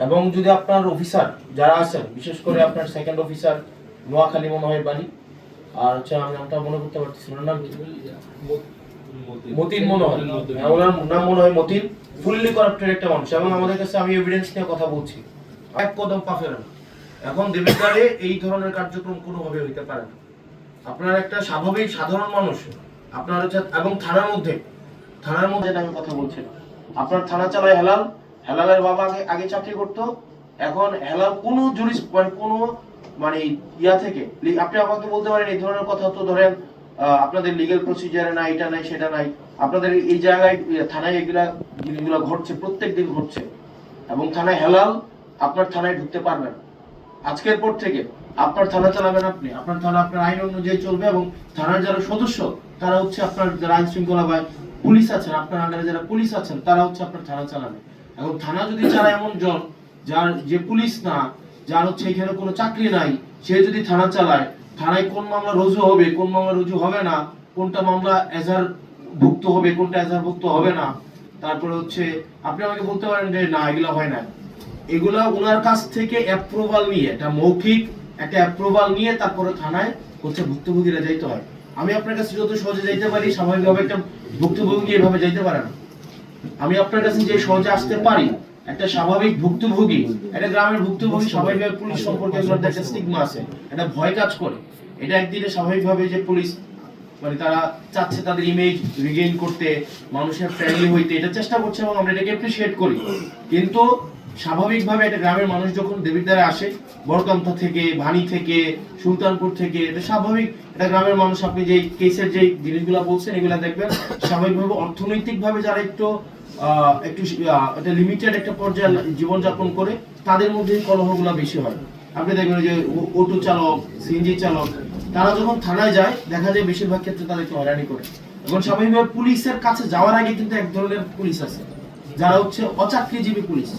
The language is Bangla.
এবং যদি আপনার অফিসার যারা আছেন, বিশেষ করে আপনার সেকেন্ড অফিসার নোয়াখালী মনে হয় বাড়ি, আর হচ্ছে আমি নামটা মনে করতে পারতেছি না, নাম কি? মতিন মনে হয়, হ্যাঁ, ওনার নাম মনে হয় মতিন। ফুললি করাপ্টেড একটা মানুষ, এবং আমাদের কাছে আমি এভিডেন্স নিয়ে কথা বলছি, এক কদম পা ফেলে না। এখন দেবিদ্বারে এই ধরনের কার্যক্রম কোনোভাবে হইতে পারে না। আপনার একটা স্বাভাবিক সাধারণ মানুষ আপনার হচ্ছে, এবং থানার মধ্যে আমি কথা বলছি না। আপনার থানা চালায় হেলাল, হেলালের বাবা আগে চাকরি করতো, এখন হেলাল কোনো কোনো মানে ইয়া থেকে আপনি আমাকে বলতে পারেন এই ধরনের কথা, তো ধরেন আপনাদের লিগ্যাল প্রসিজারে নাই, এটা নাই সেটা নাই, আপনাদের এই জায়গায় থানায় এগুলা ঘটছে, প্রত্যেকদিন ঘটছে। এবং থানায় হেলাল আপনার থানায় ঢুকতে পারবেন আজকের পর থেকে। আপনার থানা চালাবেন আপনি, আপনার থানা আপনার আইন অনুযায়ী চলবে, এবং থানার যারা সদস্য তারা হচ্ছে আপনার যারা আইন শৃঙ্খলা বা পুলিশ আছেন, আপনার আন্ডারে যারা পুলিশ আছেন তারা হচ্ছে আপনার থানা চালাবে। এবং থানা যদি চালায় এমন জন যার যে পুলিশ না, যার হচ্ছে এখানে কোনো চাকরি নাই, সে যদি থানা চালায়, থানায় কোন মামলা রুজু হবে, কোন মামলা রুজু হবে না, কোনটা মামলা এজাহার ভুক্ত হবে, কোনটা এজাহার ভুক্ত হবে না, তারপরে হচ্ছে আপনি আমাকে বলতে পারেন যে না এগুলো হয় না, এগুলা ওনার কাছ থেকে অ্যাপ্রুভাল নিয়ে, এটা মৌখিক একটা অ্যাপ্রুভাল নিয়ে তারপরে থানায় হচ্ছে ভুক্তভোগীরা যাইতে হয়। আমি আপনার কাছে যত সহজে যাইতে পারি, স্বাভাবিকভাবে একটা ভুক্তভোগী এভাবে যাইতে পারে না। আমি আপনার কাছে যে সহজে আসতে পারি, একটা স্বাভাবিক ভুক্তভোগী, একটা গ্রামের ভুক্তভোগী, স্বাভাবিকভাবে পুলিশ সম্পর্কে একটা স্টিগমা আছে, একটা ভয় কাজ করে। এটা একদিনে স্বাভাবিকভাবে যে পুলিশ মানে তারা চাচ্ছে তাদের ইমেজ রিগেইন করতে, মানুষের ফ্রেন্ডলি হইতে, এটা চেষ্টা করছে, এবং আমরা এটাকে অ্যাপ্রিশিয়েট করি। কিন্তু স্বাভাবিকভাবে একটা গ্রামের মানুষ যখন দেবিদ্বারে আসে, বড়কান্থা থেকে, ভানি থেকে, সুলতানপুর থেকে, এটা স্বাভাবিক একটা গ্রামের মানুষ, আপনি যে কেসের যে জিনিসগুলো বলছেন এগুলো দেখবেন, স্বাভাবিকভাবে অর্থনৈতিকভাবে যারা একটু একটা লিমিটেড একটা পর্যায়ে জীবনযাপন করে, তাদের মধ্যে কলহগুলো বেশি হয়। আপনি দেখবেন যে অটো চালক, সিএনজি চালক, তারা যখন থানায় যায় দেখা যায় বেশিরভাগ ক্ষেত্রে তাদেরকে হয়রানি করে। এখন স্বাভাবিকভাবে পুলিশের কাছে যাওয়ার আগে কিন্তু এক ধরনের পুলিশ আছে যারা হচ্ছে অচাকরিজীবী পুলিশ,